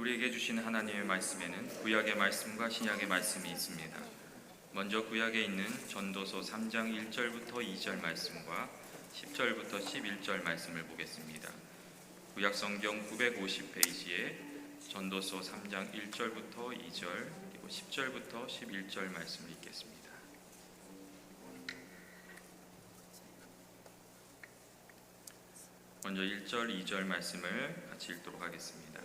우리에게 주신 하나님의 말씀에는 구약의 말씀과 신약의 말씀이 있습니다. 먼저 구약에 있는 전도서 3장 1절부터 2절 말씀과 10절부터 11절 말씀을 보겠습니다. 구약 성경 950페이지에 전도서 3장 1절부터 2절 그리고 10절부터 11절 말씀을 읽겠습니다. 먼저 1절, 2절 말씀을 같이 읽도록 하겠습니다.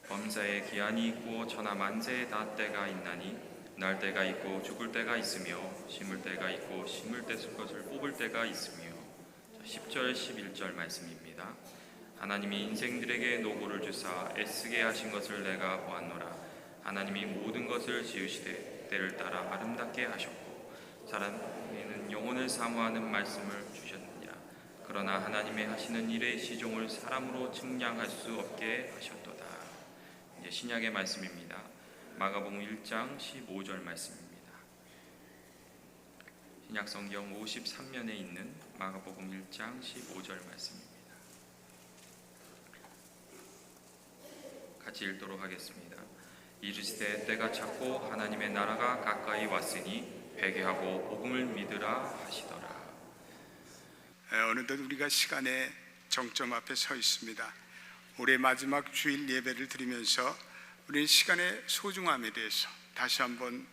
범사에 기한이 있고 천하 만세에 다 때가 있나니 날 때가 있고 죽을 때가 있으며 심을 때가 있고 심을 때 것을 뽑을 때가 있으며. 10절, 11절 말씀입니다. 하나님이 인생들에게 노고를 주사 애쓰게 하신 것을 내가 보았노라. 하나님이 모든 것을 지으시되 때를 따라 아름답게 하셨고 사람에는 영혼을 사모하는 말씀을 주셨느니라. 그러나 하나님의 하시는 일의 시종을 사람으로 측량할 수 없게 하셨도다. 이제 신약의 말씀입니다. 마가복음 1장 15절 말씀입니다. 신약 성경 53면에 있는 마가복음 1장 15절 말씀입니다. 같이 읽도록 하겠습니다. 이르시되 때가 찼고 하나님의 나라가 가까이 왔으니 회개하고 복음을 믿으라 하시더라. 어느덧 우리가 시간의 정점 앞에 서 있습니다. 올해 마지막 주일 예배를 드리면서 우리는 시간의 소중함에 대해서 다시 한번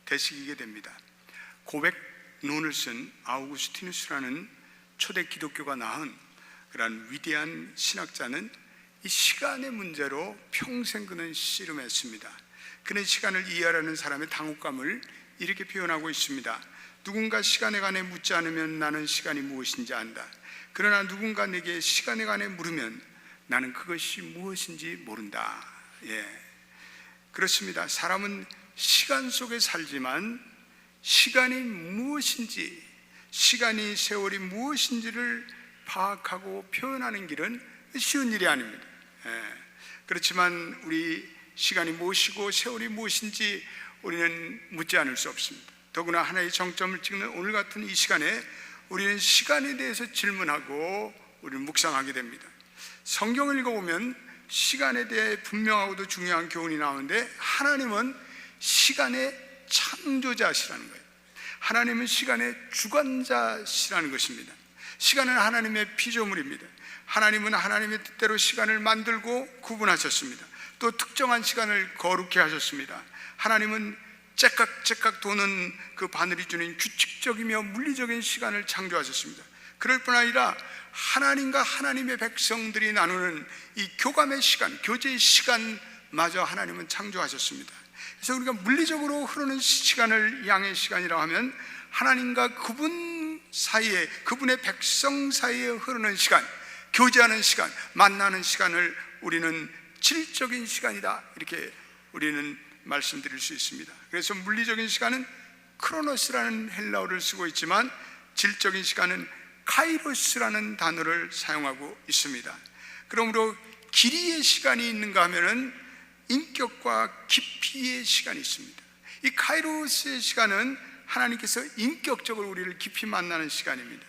되새기게 됩니다. 고백 논을 쓴 아우구스티누스라는 초대 기독교가 낳은 그러한 위대한 신학자는 이 시간의 문제로 평생 그는 씨름했습니다. 그는 시간을 이해하려는 사람의 당혹감을 이렇게 표현하고 있습니다. 누군가 시간에 관해 묻지 않으면 나는 시간이 무엇인지 안다. 그러나 누군가 내게 시간에 관해 물으면 나는 그것이 무엇인지 모른다. 그렇습니다. 사람은 시간 속에 살지만 시간이 무엇인지, 시간이 세월이 무엇인지를 파악하고 표현하는 길은 쉬운 일이 아닙니다. 그렇지만 우리 시간이 무엇이고 세월이 무엇인지 우리는 묻지 않을 수 없습니다. 더구나 하나의 정점을 찍는 오늘 같은 이 시간에 우리는 시간에 대해서 질문하고 우리는 묵상하게 됩니다. 성경을 읽어보면 시간에 대해 분명하고도 중요한 교훈이 나오는데 하나님은 시간의 창조자시라는 거예요. 하나님은 시간의 주관자시라는 것입니다. 시간은 하나님의 피조물입니다. 하나님은 하나님의 뜻대로 시간을 만들고 구분하셨습니다. 또 특정한 시간을 거룩히 하셨습니다. 하나님은 째깍째깍 도는 그 바늘이 주는 규칙적이며 물리적인 시간을 창조하셨습니다. 그럴 뿐 아니라 하나님과 하나님의 백성들이 나누는 이 교감의 시간, 교제의 시간마저 하나님은 창조하셨습니다. 그래서 우리가 물리적으로 흐르는 시간을 양의 시간이라고 하면 하나님과 그분 사이에, 그분의 백성 사이에 흐르는 시간, 교제하는 시간, 만나는 시간을 우리는 질적인 시간이다, 이렇게 우리는 말씀드릴 수 있습니다. 그래서 물리적인 시간은 크로노스라는 헬라어를 쓰고 있지만 질적인 시간은 카이로스라는 단어를 사용하고 있습니다. 그러므로 길이의 시간이 있는가 하면은 인격과 깊이의 시간이 있습니다. 이 카이로스의 시간은 하나님께서 인격적으로 우리를 깊이 만나는 시간입니다.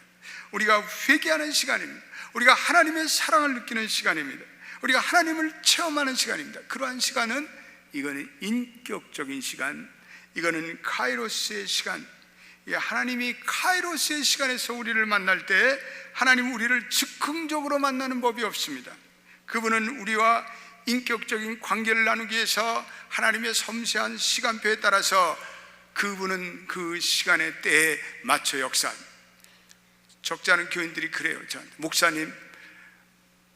우리가 회개하는 시간입니다. 우리가 하나님의 사랑을 느끼는 시간입니다. 우리가 하나님을 체험하는 시간입니다. 그러한 시간은 이거는 인격적인 시간, 이거는 카이로스의 시간. 하나님이 카이로스의 시간에서 우리를 만날 때 하나님은 우리를 즉흥적으로 만나는 법이 없습니다. 그분은 우리와 인격적인 관계를 나누기 위해서 하나님의 섬세한 시간표에 따라서 그분은 그 시간의 때에 맞춰 역사합니다. 적지 않은 교인들이 그래요. 저한테, 목사님,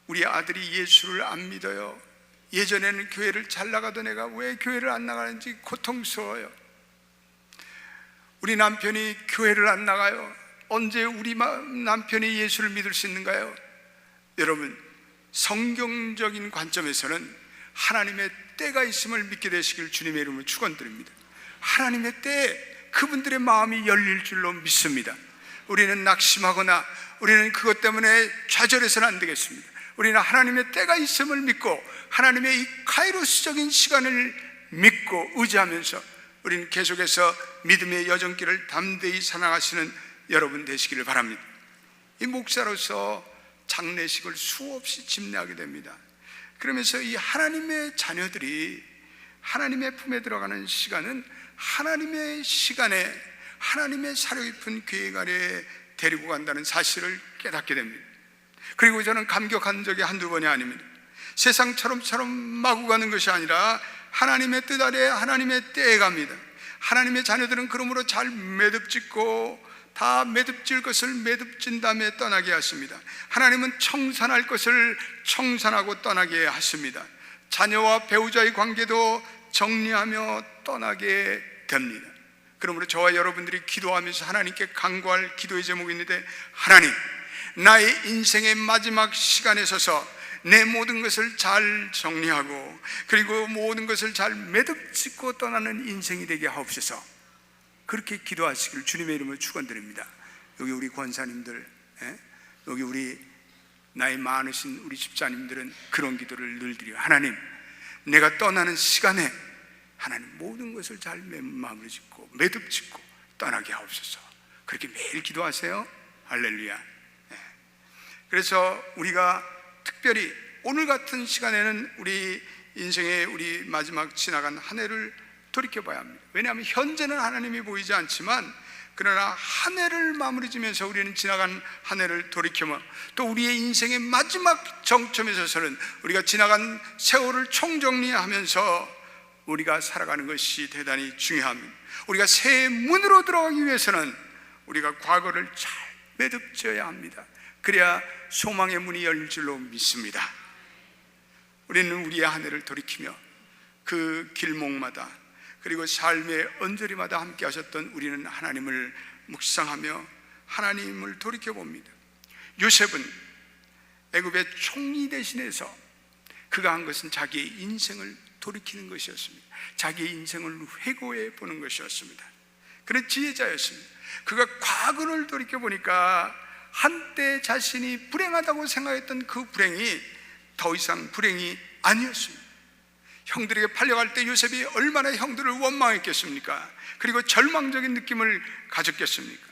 우리 아들이 예수를 안 믿어요. 예전에는 교회를 잘 나가던 애가 왜 교회를 안 나가는지 고통스러워요. 우리 남편이 교회를 안 나가요. 언제 우리 남편이 예수를 믿을 수 있는가요? 여러분, 성경적인 관점에서는 하나님의 때가 있음을 믿게 되시길 주님의 이름으로 축원드립니다. 하나님의 때에 그분들의 마음이 열릴 줄로 믿습니다. 우리는 낙심하거나 우리는 그것 때문에 좌절해서는 안 되겠습니다. 우리는 하나님의 때가 있음을 믿고 하나님의 이 카이로스적인 시간을 믿고 의지하면서 우리는 계속해서 믿음의 여정길을 담대히 살아가시는 여러분 되시기를 바랍니다. 이 목사로서 장례식을 수없이 집례하게 됩니다. 그러면서 이 하나님의 자녀들이 하나님의 품에 들어가는 시간은 하나님의 시간에 하나님의 사려 깊은 계획 아래 데리고 간다는 사실을 깨닫게 됩니다. 그리고 저는 감격한 적이 한두 번이 아닙니다. 세상처럼 마구 가는 것이 아니라 하나님의 뜻 아래 하나님의 때에 갑니다. 하나님의 자녀들은 그러므로 잘 매듭짓고 다 매듭질 것을 매듭진 다음에 떠나게 하십니다. 하나님은 청산할 것을 청산하고 떠나게 하십니다. 자녀와 배우자의 관계도 정리하며 떠나게 됩니다. 그러므로 저와 여러분들이 기도하면서 하나님께 간구할 기도의 제목이 있는데, 하나님, 나의 인생의 마지막 시간에 서서 내 모든 것을 잘 정리하고 그리고 모든 것을 잘 매듭짓고 떠나는 인생이 되게 하옵소서. 그렇게 기도하시길 주님의 이름으로 축원드립니다. 여기 우리 권사님들, 여기 우리 나이 많으신 우리 집사님들은 그런 기도를 늘 드려요. 하나님, 내가 떠나는 시간에 하나님 모든 것을 잘 마무리 짓고 매듭 짓고 떠나게 하옵소서. 그렇게 매일 기도하세요. 할렐루야. 그래서 우리가 특별히 오늘 같은 시간에는 우리 인생의 우리 마지막 지나간 한 해를 돌이켜봐야 합니다. 왜냐하면 현재는 하나님이 보이지 않지만 그러나 한 해를 마무리 지면서 우리는 지나간 한 해를 돌이켜면 또 우리의 인생의 마지막 정점에 서서는 우리가 지나간 세월을 총정리하면서 우리가 살아가는 것이 대단히 중요합니다. 우리가 새해 문으로 들어가기 위해서는 우리가 과거를 잘 매듭져야 합니다. 그래야 소망의 문이 열릴 줄로 믿습니다. 우리는 우리의 한 해를 돌이키며 그 길목마다 그리고 삶의 언저리마다 함께 하셨던 우리는 하나님을 묵상하며 하나님을 돌이켜봅니다. 요셉은 애굽의 총리 대신해서 그가 한 것은 자기의 인생을 돌이키는 것이었습니다. 자기의 인생을 회고해 보는 것이었습니다. 그는 지혜자였습니다. 그가 과거를 돌이켜보니까 한때 자신이 불행하다고 생각했던 그 불행이 더 이상 불행이 아니었습니다. 형들에게 팔려갈 때 요셉이 얼마나 형들을 원망했겠습니까? 그리고 절망적인 느낌을 가졌겠습니까?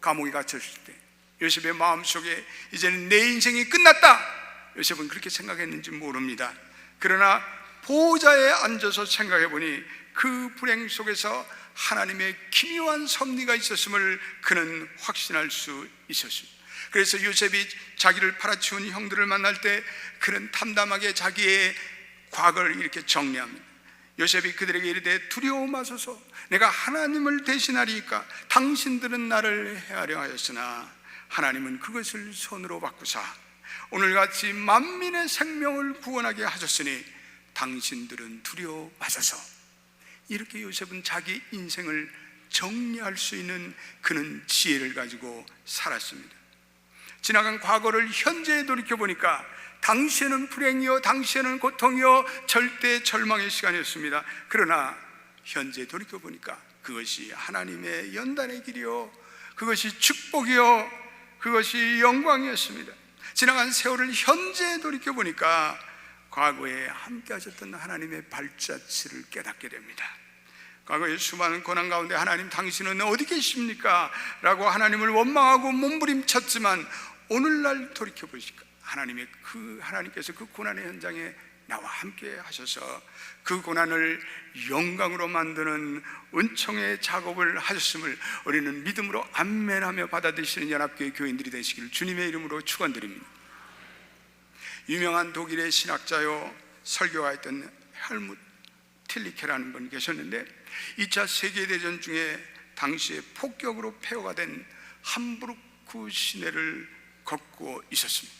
감옥에 갇혔을 때 요셉의 마음속에 이제는 내 인생이 끝났다, 요셉은 그렇게 생각했는지 모릅니다. 그러나 보호자에 앉아서 생각해보니 그 불행 속에서 하나님의 기묘한 섭리가 있었음을 그는 확신할 수 있었습니다. 그래서 요셉이 자기를 팔아치운 형들을 만날 때 그는 담담하게 자기의 과거를 이렇게 정리합니다. 요셉이 그들에게 이르되 두려워 마소서, 내가 하나님을 대신하리이까. 당신들은 나를 해하려 하였으나 하나님은 그것을 손으로 바꾸사 오늘같이 만민의 생명을 구원하게 하셨으니 당신들은 두려워 마소서. 이렇게 요셉은 자기 인생을 정리할 수 있는 그는 지혜를 가지고 살았습니다. 지나간 과거를 현재에 돌이켜보니까 당시에는 불행이요 당시에는 고통이요 절대 절망의 시간이었습니다. 그러나 현재에 돌이켜보니까 그것이 하나님의 연단의 길이요 그것이 축복이요 그것이 영광이었습니다. 지나간 세월을 현재에 돌이켜보니까 과거에 함께 하셨던 하나님의 발자취를 깨닫게 됩니다. 과거의 수많은 고난 가운데 하나님 당신은 어디 계십니까? 라고 하나님을 원망하고 몸부림쳤지만 오늘날 돌이켜보시니까 하나님께서 그 고난의 현장에 나와 함께 하셔서 그 고난을 영광으로 만드는 은총의 작업을 하셨음을 우리는 믿음으로 아멘하며 받아들이시는 연합교회 교인들이 되시기를 주님의 이름으로 축원드립니다. 유명한 독일의 신학자요 설교가였던 헬무트 틸리케라는 분이 계셨는데 2차 세계대전 중에 당시에 폭격으로 폐허가 된 함부르크 시내를 걷고 있었습니다.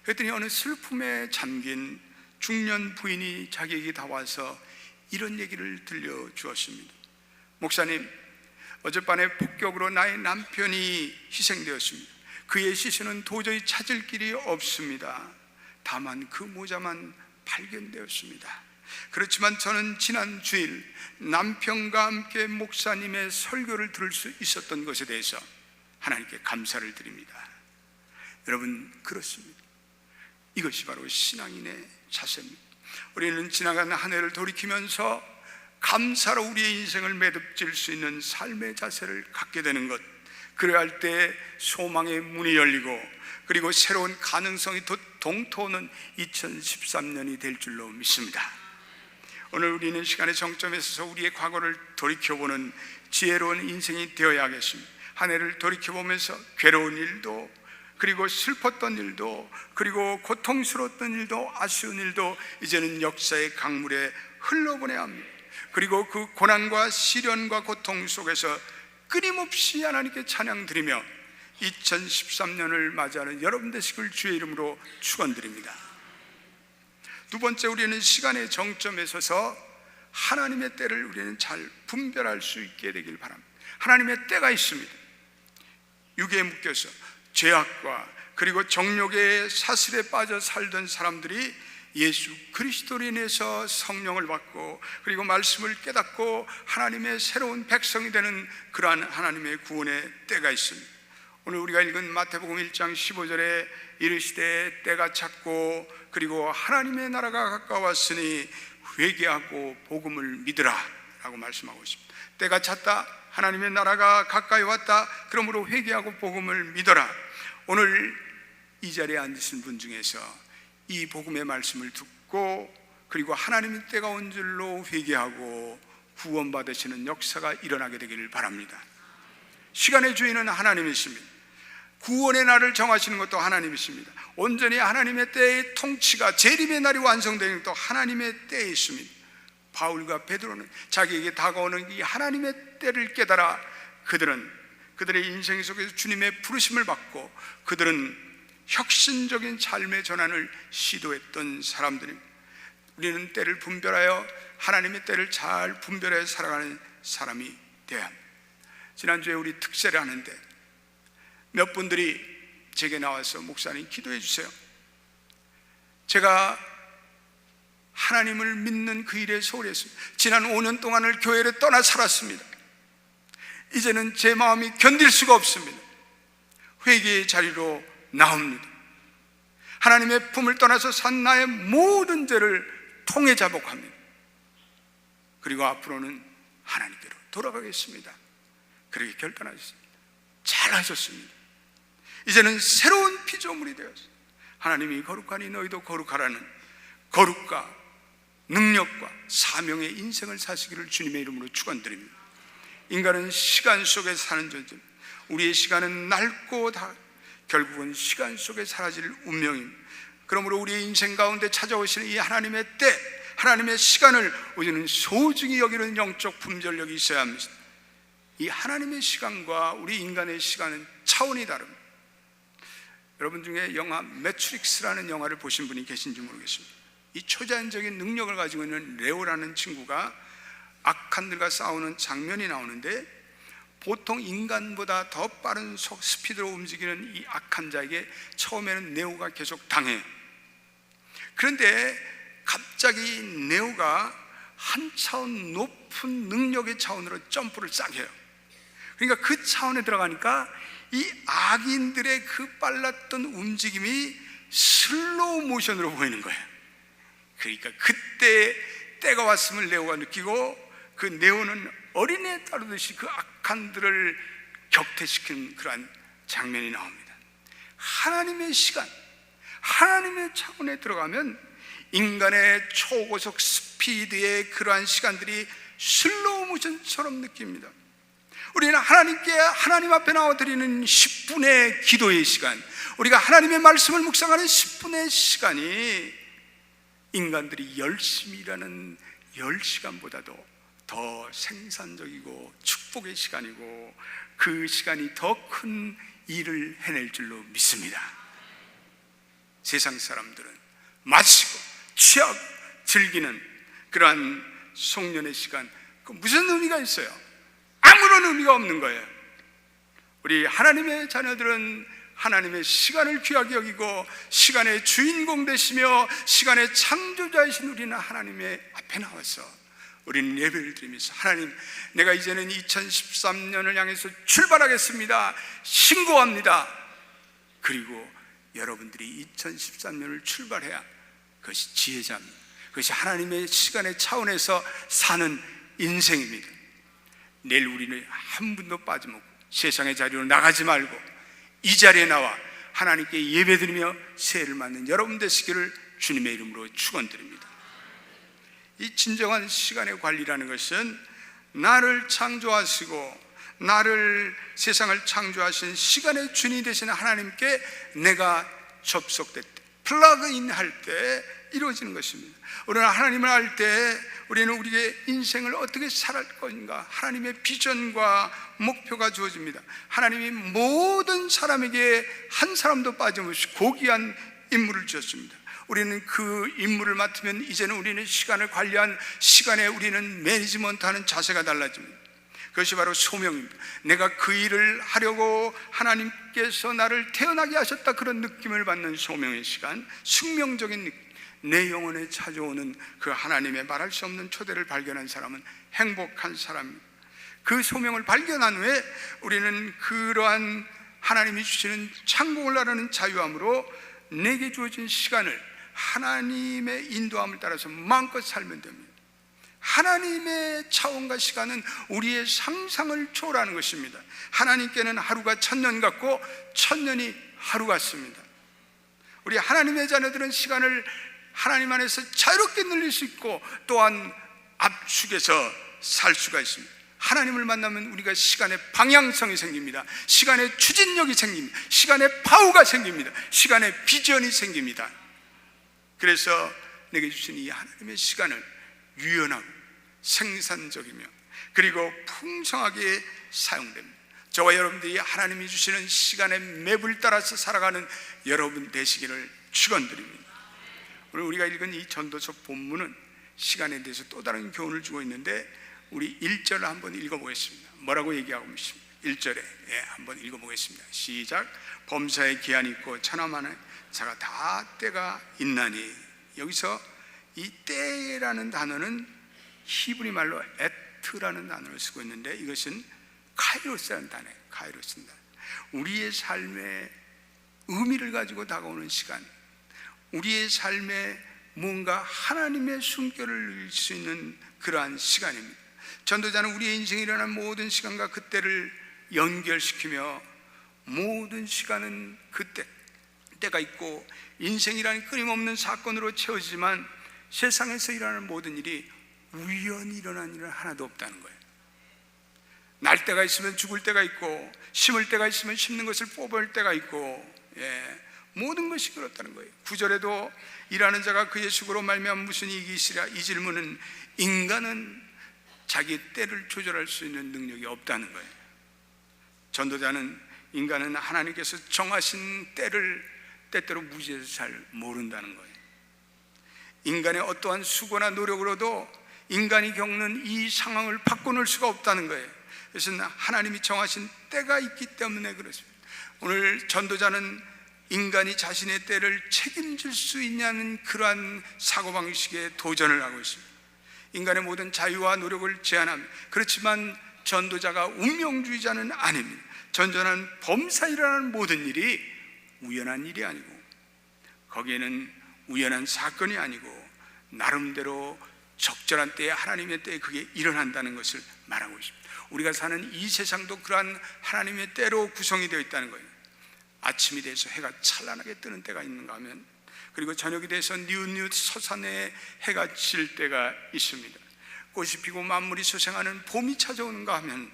그랬더니 어느 슬픔에 잠긴 중년 부인이 자기에게 다와서 이런 얘기를 들려주었습니다. 목사님, 어젯밤에 폭격으로 나의 남편이 희생되었습니다. 그의 시신은 도저히 찾을 길이 없습니다. 다만 그 모자만 발견되었습니다. 그렇지만 저는 지난 주일 남편과 함께 목사님의 설교를 들을 수 있었던 것에 대해서 하나님께 감사를 드립니다. 여러분, 그렇습니다. 이것이 바로 신앙인의 자세입니다. 우리는 지나간 한 해를 돌이키면서 감사로 우리의 인생을 매듭질 수 있는 삶의 자세를 갖게 되는 것, 그래야 할 때 소망의 문이 열리고 그리고 새로운 가능성이 동토는 2013년이 될 줄로 믿습니다. 오늘 우리는 시간의 정점에 서서 우리의 과거를 돌이켜보는 지혜로운 인생이 되어야 하겠습니다. 한 해를 돌이켜보면서 괴로운 일도, 그리고 슬펐던 일도, 그리고 고통스러웠던 일도, 아쉬운 일도 이제는 역사의 강물에 흘러보내야 합니다. 그리고 그 고난과 시련과 고통 속에서 끊임없이 하나님께 찬양 드리며 2013년을 맞이하는 여러분 되시길 주의 이름으로 축원드립니다. 두 번째, 우리는 시간의 정점에 서서 하나님의 때를 우리는 잘 분별할 수 있게 되길 바랍니다. 하나님의 때가 있습니다. 육에 묶여서 죄악과 그리고 정욕의 사슬에 빠져 살던 사람들이 예수 그리스도로 인해서 성령을 받고 그리고 말씀을 깨닫고 하나님의 새로운 백성이 되는 그러한 하나님의 구원의 때가 있습니다. 오늘 우리가 읽은 마태복음 1장 15절에 이르시되 때가 찼고 그리고 하나님의 나라가 가까웠으니 회개하고 복음을 믿으라 라고 말씀하고 있습니다. 때가 찼다, 하나님의 나라가 가까이 왔다, 그러므로 회개하고 복음을 믿어라. 오늘 이 자리에 앉으신 분 중에서 이 복음의 말씀을 듣고 그리고 하나님의 때가 온 줄로 회개하고 구원받으시는 역사가 일어나게 되기를 바랍니다. 시간의 주인은 하나님이십니다. 구원의 날을 정하시는 것도 하나님이십니다. 온전히 하나님의 때의 통치가 재림의 날이 완성되는 것도 하나님의 때에 있습니다. 바울과 베드로는 자기에게 다가오는 이 하나님의 때를 깨달아 그들의 인생 속에서 주님의 부르심을 받고 그들은 혁신적인 삶의 전환을 시도했던 사람들입니다. 우리는 때를 분별하여 하나님의 때를 잘 분별해 살아가는 사람이 되어야 합니다. 지난주에 우리 특세를 하는데 몇 분들이 제게 나와서 목사님 기도해 주세요. 제가 하나님을 믿는 그 일에 소홀했습니다. 지난 5년 동안을 교회를 떠나 살았습니다. 이제는 제 마음이 견딜 수가 없습니다. 회개의 자리로 나옵니다. 하나님의 품을 떠나서 산 나의 모든 죄를 통해 자복합니다. 그리고 앞으로는 하나님께로 돌아가겠습니다. 그렇게 결단하셨습니다. 잘하셨습니다. 이제는 새로운 피조물이 되었습니다. 하나님이 거룩하니 너희도 거룩하라는 거룩과 능력과 사명의 인생을 사시기를 주님의 이름으로 축원드립니다. 인간은 시간 속에 사는 존재입니다. 우리의 시간은 넓고 결국은 시간 속에 사라질 운명입니다. 그러므로 우리의 인생 가운데 찾아오시는 이 하나님의 때, 하나님의 시간을 우리는 소중히 여기는 영적 분별력이 있어야 합니다. 이 하나님의 시간과 우리 인간의 시간은 차원이 다릅니다. 여러분 중에 영화 매트릭스라는 영화를 보신 분이 계신지 모르겠습니다. 이 초자연적인 능력을 가지고 있는 레오라는 친구가 악한들과 싸우는 장면이 나오는데, 보통 인간보다 더 빠른 스피드로 움직이는 이 악한 자에게 처음에는 네오가 계속 당해요. 그런데 갑자기 네오가 한 차원 높은 능력의 차원으로 점프를 싹 해요. 그러니까 그 차원에 들어가니까 이 악인들의 그 빨랐던 움직임이 슬로우 모션으로 보이는 거예요. 그러니까 그때 때가 왔음을 네오가 느끼고, 그 네오는 어린애 다루듯이 그 악한들을 격퇴시키는 그러한 장면이 나옵니다. 하나님의 시간, 하나님의 차원에 들어가면 인간의 초고속 스피드의 그러한 시간들이 슬로우 모션처럼 느낍니다. 우리는 하나님께, 하나님 앞에 나와 드리는 10분의 기도의 시간, 우리가 하나님의 말씀을 묵상하는 10분의 시간이 인간들이 열심히 일하는 10시간보다도 더 생산적이고 축복의 시간이고, 그 시간이 더 큰 일을 해낼 줄로 믿습니다. 세상 사람들은 마시고 취하고 즐기는 그러한 송년의 시간, 그 무슨 의미가 있어요? 아무런 의미가 없는 거예요. 우리 하나님의 자녀들은 하나님의 시간을 귀하게 여기고 시간의 주인공 되시며 시간의 창조자이신 우리는 하나님의 앞에 나와서 우리는 예배를 드리면서, 하나님, 내가 이제는 2013년을 향해서 출발하겠습니다. 신고합니다. 그리고 여러분들이 2013년을 출발해야 그것이 지혜자입니다. 그것이 하나님의 시간의 차원에서 사는 인생입니다. 내일 우리는 한 분도 빠짐없고 세상의 자리로 나가지 말고 이 자리에 나와 하나님께 예배드리며 새해를 맞는 여러분 되시기를 주님의 이름으로 축원드립니다. 이 진정한 시간의 관리라는 것은 나를 창조하시고 나를 세상을 창조하신 시간의 주인이 되신 하나님께 내가 접속될 때, 플러그인 할 때 이루어지는 것입니다. 우리는 하나님을 알 때 우리는 우리의 인생을 어떻게 살할 것인가, 하나님의 비전과 목표가 주어집니다. 하나님이 모든 사람에게 한 사람도 빠짐없이 고귀한 임무를 주었습니다. 우리는 그 임무를 맡으면 이제는 우리는 시간을 관리한 시간에 우리는 매니지먼트하는 자세가 달라집니다. 그것이 바로 소명입니다. 내가 그 일을 하려고 하나님께서 나를 태어나게 하셨다, 그런 느낌을 받는 소명의 시간, 숙명적인 느낌, 내 영혼에 찾아오는 그 하나님의 말할 수 없는 초대를 발견한 사람은 행복한 사람입니다. 그 소명을 발견한 후에 우리는 그러한 하나님이 주시는 창공을 나르는 자유함으로 내게 주어진 시간을 하나님의 인도함을 따라서 마음껏 살면 됩니다. 하나님의 차원과 시간은 우리의 상상을 초월하는 것입니다. 하나님께는 하루가 1000년 같고 1000년이 하루 같습니다. 우리 하나님의 자녀들은 시간을 하나님 안에서 자유롭게 늘릴 수 있고 또한 압축해서 살 수가 있습니다. 하나님을 만나면 우리가 시간의 방향성이 생깁니다. 시간의 추진력이 생깁니다. 시간의 파워가 생깁니다. 시간의 비전이 생깁니다. 그래서 내게 주신 이 하나님의 시간을 유연하고 생산적이며 그리고 풍성하게 사용됩니다. 저와 여러분들이 하나님이 주시는 시간의 맵을 따라서 살아가는 여러분 되시기를 축원드립니다. 오늘 우리가 읽은 이 전도서 본문은 시간에 대해서 또 다른 교훈을 주고 있는데 우리 1절을 한번 읽어보겠습니다. 뭐라고 얘기하고 있습니다. 1절에 한번 읽어보겠습니다. 시작. 범사에 기한이 있고 천하만의 자가 다 때가 있나니. 여기서 이 때라는 단어는 히브리 말로 에트라는 단어를 쓰고 있는데 이것은 카이로스라는 단어예요. 카이로스입니다. 우리의 삶에 의미를 가지고 다가오는 시간, 우리의 삶에 뭔가 하나님의 숨결을 누릴 수 있는 그러한 시간입니다. 전도자는 우리의 인생에 일어난 모든 시간과 그때를 연결시키며 모든 시간은 그때 때가 있고 인생이라는 끊임없는 사건으로 채워지지만 세상에서 일어나는 모든 일이 우연히 일어난 일은 하나도 없다는 거예요. 날 때가 있으면 죽을 때가 있고 심을 때가 있으면 심는 것을 뽑을 때가 있고 모든 것이 그렇다는 거예요. 9절에도 일하는 자가 그의 수고로 말미암아 무슨 이익이 있으랴. 이 질문은 인간은 자기 때를 조절할 수 있는 능력이 없다는 거예요. 전도자는 인간은 하나님께서 정하신 때를 때때로 무지해서 잘 모른다는 거예요. 인간의 어떠한 수고나 노력으로도 인간이 겪는 이 상황을 바꿔놓을 수가 없다는 거예요. 그래서 하나님이 정하신 때가 있기 때문에 그렇습니다. 오늘 전도자는 인간이 자신의 때를 책임질 수 있냐는 그러한 사고방식에 도전을 하고 있습니다. 인간의 모든 자유와 노력을 제한합니다. 그렇지만 전도자가 운명주의자는 아닙니다. 전도자는 범사에 일어나는 모든 일이 우연한 일이 아니고 거기에는 우연한 사건이 아니고 나름대로 적절한 때에 하나님의 때에 그게 일어난다는 것을 말하고 있습니다. 우리가 사는 이 세상도 그러한 하나님의 때로 구성이 되어 있다는 거예요. 아침이 돼서 해가 찬란하게 뜨는 때가 있는가 하면 그리고 저녁이 돼서 뉘웃뉘웃 서산에 해가 질 때가 있습니다. 꽃이 피고 만물이 소생하는 봄이 찾아오는가 하면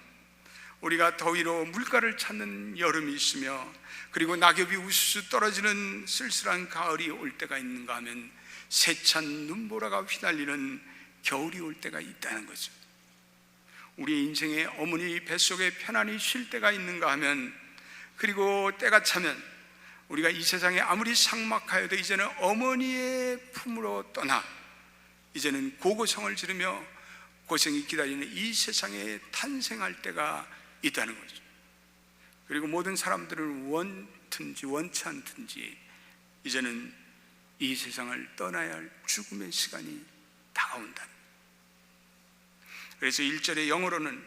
우리가 더위로 물가를 찾는 여름이 있으며 그리고 낙엽이 우수수 떨어지는 쓸쓸한 가을이 올 때가 있는가 하면 세찬 눈보라가 휘날리는 겨울이 올 때가 있다는 거죠. 우리의 인생에 어머니 뱃속에 편안히 쉴 때가 있는가 하면 그리고 때가 차면 우리가 이 세상에 아무리 삭막하여도 이제는 어머니의 품으로 떠나 이제는 고고성을 지르며 고생이 기다리는 이 세상에 탄생할 때가 있다는 거죠. 그리고 모든 사람들은 원든지 원치 않든지 이제는 이 세상을 떠나야 할 죽음의 시간이 다가온다. 그래서 1절의 영어로는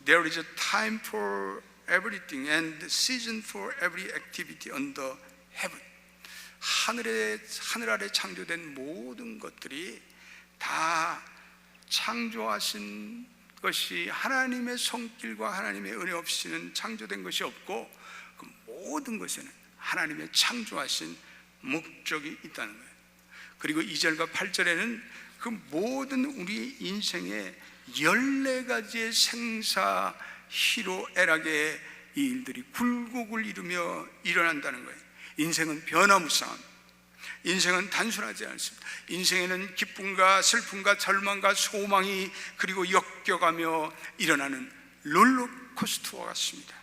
There is a time for everything and season for every activity under heaven. 하늘 아래 창조된 모든 것들이 다 창조하신 것이 하나님의 손길과 하나님의 은혜 없이는 창조된 것이 없고 그 모든 것에는 하나님의 창조하신 목적이 있다는 거예요. 그리고 2절과 8절에는 그 모든 우리 인생의 14가지의 생사 희로애락의 이 일들이 굴곡을 이루며 일어난다는 거예요. 인생은 변화무쌍합니다. 인생은 단순하지 않습니다. 인생에는 기쁨과 슬픔과 절망과 소망이 그리고 엮여가며 일어나는 롤러코스터와 같습니다.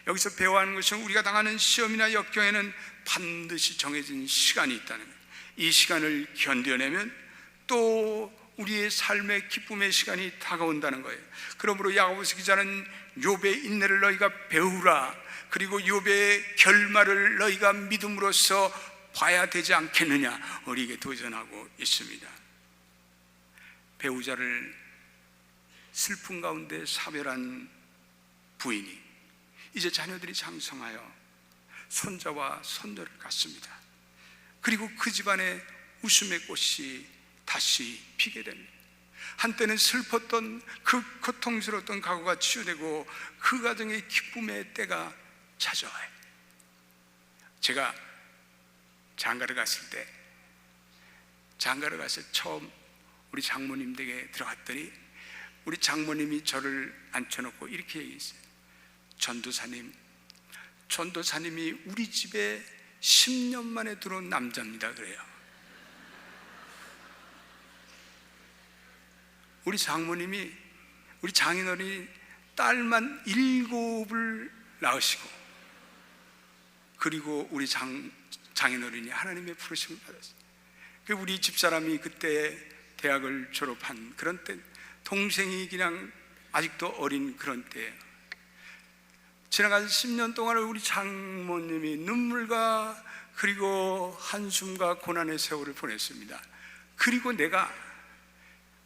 여기서 배워야 하는 것은 우리가 당하는 시험이나 역경에는 반드시 정해진 시간이 있다는 거예요. 이 시간을 견뎌내면 또 우리의 삶의 기쁨의 시간이 다가온다는 거예요. 그러므로 야고보서 기자는 욥의 인내를 너희가 배우라, 그리고 욥의 결말을 너희가 믿음으로써 봐야 되지 않겠느냐 우리에게 도전하고 있습니다. 배우자를 슬픔 가운데 사별한 부인이 이제 자녀들이 장성하여 손자와 손녀를 갖습니다. 그리고 그 집안에 웃음의 꽃이 다시 피게 됩니다. 한때는 슬펐던 그 고통스러웠던 과거가 치유되고 그 가정의 기쁨의 때가 찾아와요. 제가 장가를 갔을 때 처음 우리 장모님 댁에 들어갔더니 우리 장모님이 저를 앉혀놓고 이렇게 얘기했어요. 전도사님이 우리 집에 10년 만에 들어온 남자입니다. 그래요. 우리 장모님이, 우리 장인어른이 딸만 7을 낳으시고, 그리고 우리 장인어른이 하나님의 부르심을 받았어요. 우리 집사람이 그때 대학을 졸업한 그런 때, 동생이 그냥 아직도 어린 그런 때예요. 지나간 10년 동안을 우리 장모님이 눈물과 그리고 한숨과 고난의 세월을 보냈습니다. 그리고 내가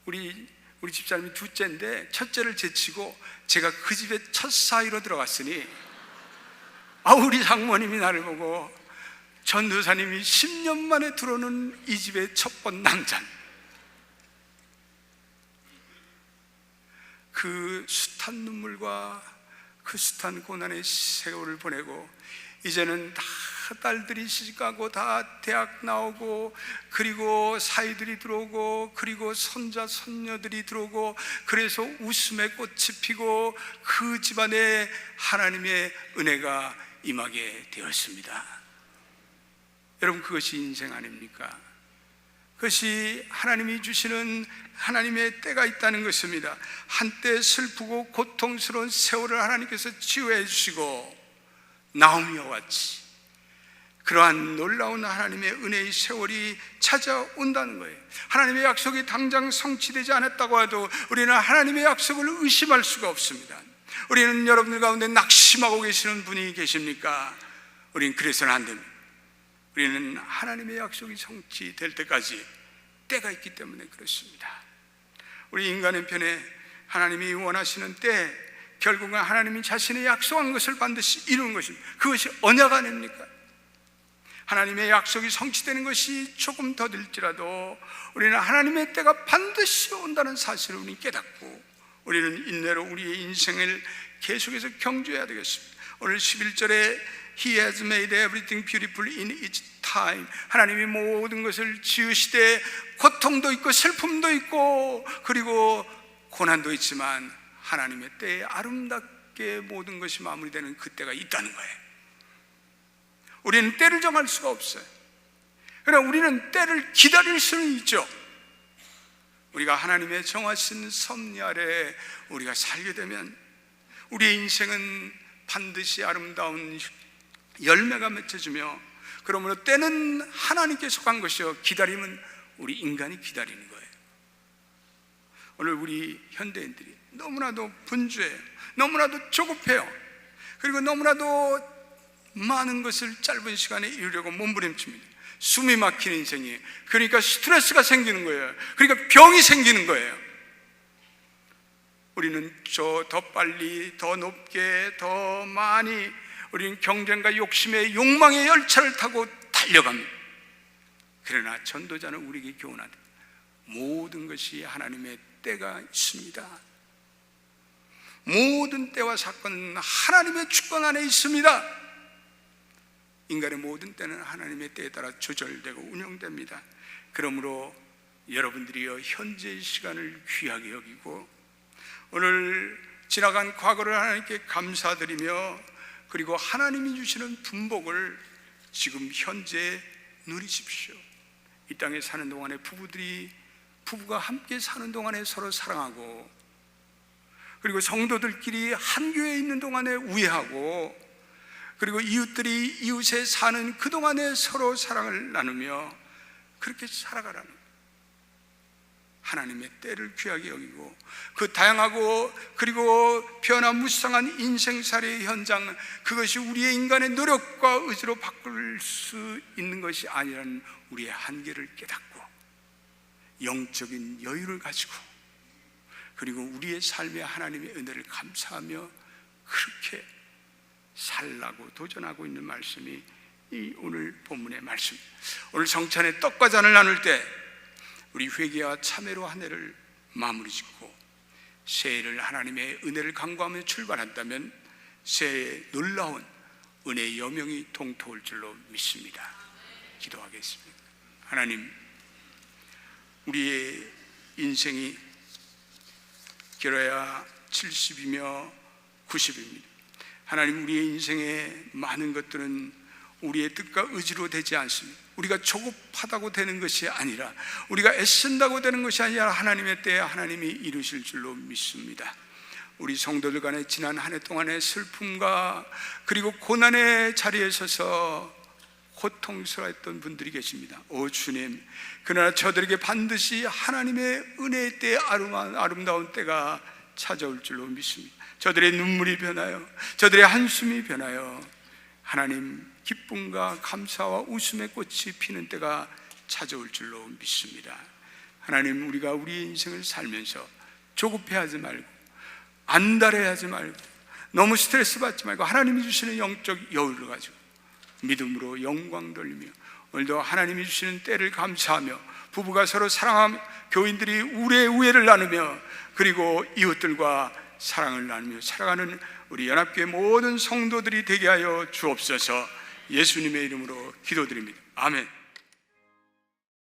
우리 집사람이 둘째인데 첫째를 제치고 제가 그 집에 첫 사위로 들어갔으니 우리 장모님이 나를 보고 전도사님이 10년 만에 들어오는 이 집의 첫 번 남자, 그 숱한 눈물과 그 숱한 고난의 세월을 보내고 이제는 다 딸들이 시집가고 다 대학 나오고 그리고 사위들이 들어오고 그리고 손자 손녀들이 들어오고 그래서 웃음의 꽃이 피고 그 집안에 하나님의 은혜가 임하게 되었습니다. 여러분, 그것이 인생 아닙니까? 그것이 하나님이 주시는 하나님의 때가 있다는 것입니다. 한때 슬프고 고통스러운 세월을 하나님께서 치유해 주시고 나오미와 같이 그러한 놀라운 하나님의 은혜의 세월이 찾아온다는 거예요. 하나님의 약속이 당장 성취되지 않았다고 해도 우리는 하나님의 약속을 의심할 수가 없습니다. 우리는 여러분들 가운데 낙심하고 계시는 분이 계십니까? 우리는 그래서는 안 됩니다. 우리는 하나님의 약속이 성취될 때까지 때가 있기 때문에 그렇습니다. 우리 인간의 편에 하나님이 원하시는 때, 결국은 하나님이 자신의 약속한 것을 반드시 이루는 것입니다. 그것이 언약 아닙니까? 하나님의 약속이 성취되는 것이 조금 더딜지라도 우리는 하나님의 때가 반드시 온다는 사실을 우리는 깨닫고 우리는 인내로 우리의 인생을 계속해서 경주해야 되겠습니다. 오늘 11절에 He has made everything beautiful in its time. 하나님이 모든 것을 지으시되 고통도 있고 슬픔도 있고 그리고 고난도 있지만 하나님의 때에 아름답게 모든 것이 마무리되는 그때가 있다는 거예요. 우리는 때를 정할 수가 없어요. 그러나 우리는 때를 기다릴 수는 있죠. 우리가 하나님의 정하신 섭리 아래 우리가 살게 되면 우리의 인생은 반드시 아름다운 열매가 맺혀지며, 그러므로 때는 하나님께 속한 것이요 기다림은 우리 인간이 기다리는 거예요. 오늘 우리 현대인들이 너무나도 분주해요. 너무나도 조급해요. 그리고 너무나도 많은 것을 짧은 시간에 이루려고 몸부림칩니다. 숨이 막히는 인생이에요. 그러니까 스트레스가 생기는 거예요. 그러니까 병이 생기는 거예요. 우리는 더 빨리, 더 높게, 더 많이 우리는 경쟁과 욕심의 욕망의 열차를 타고 달려갑니다. 그러나 전도자는 우리에게 교훈하되 모든 것이 하나님의 때가 있습니다. 모든 때와 사건은 하나님의 주권 안에 있습니다. 인간의 모든 때는 하나님의 때에 따라 조절되고 운영됩니다. 그러므로 여러분들이여 현재의 시간을 귀하게 여기고 오늘 지나간 과거를 하나님께 감사드리며 그리고 하나님이 주시는 분복을 지금 현재 누리십시오. 이 땅에 사는 동안에 부부가 함께 사는 동안에 서로 사랑하고 그리고 성도들끼리 한 교회에 있는 동안에 우애하고 그리고 이웃들이 이웃에 사는 그 동안에 서로 사랑을 나누며 그렇게 살아가라는 하나님의 때를 귀하게 여기고 그 다양하고 그리고 변화무쌍한 인생살이의 현장, 그것이 우리의 인간의 노력과 의지로 바꿀 수 있는 것이 아니라는 우리의 한계를 깨닫고 영적인 여유를 가지고 그리고 우리의 삶에 하나님의 은혜를 감사하며 그렇게 살라고 도전하고 있는 말씀이 이 오늘 본문의 말씀. 오늘 성찬의 떡과 잔을 나눌 때 우리 회개와 참회로 한 해를 마무리 짓고 새해를 하나님의 은혜를 간구하며 출발한다면 새해에 놀라운 은혜의 여명이 동토할 줄로 믿습니다. 기도하겠습니다. 하나님, 우리의 인생이 길어야 70이며 90입니다. 하나님, 우리의 인생의 많은 것들은 우리의 뜻과 의지로 되지 않습니다. 우리가 조급하다고 되는 것이 아니라 우리가 애쓴다고 되는 것이 아니라 하나님의 때에 하나님이 이루실 줄로 믿습니다. 우리 성도들 간에 지난 한 해 동안의 슬픔과 그리고 고난의 자리에 서서 고통스러웠던 분들이 계십니다. 오 주님, 그러나 저들에게 반드시 하나님의 은혜의 때에 아름다운 때가 찾아올 줄로 믿습니다. 저들의 눈물이 변하여 저들의 한숨이 변하여 하나님 기쁨과 감사와 웃음의 꽃이 피는 때가 찾아올 줄로 믿습니다. 하나님, 우리가 우리의 인생을 살면서 조급해하지 말고 안달해하지 말고 너무 스트레스 받지 말고 하나님이 주시는 영적 여유를 가지고 믿음으로 영광 돌리며 오늘도 하나님이 주시는 때를 감사하며 부부가 서로 사랑하며 교인들이 우애를 나누며 그리고 이웃들과 사랑을 나누며 살아가는 우리 연합교회 모든 성도들이 되게 하여 주옵소서. 예수님의 이름으로 기도드립니다. 아멘.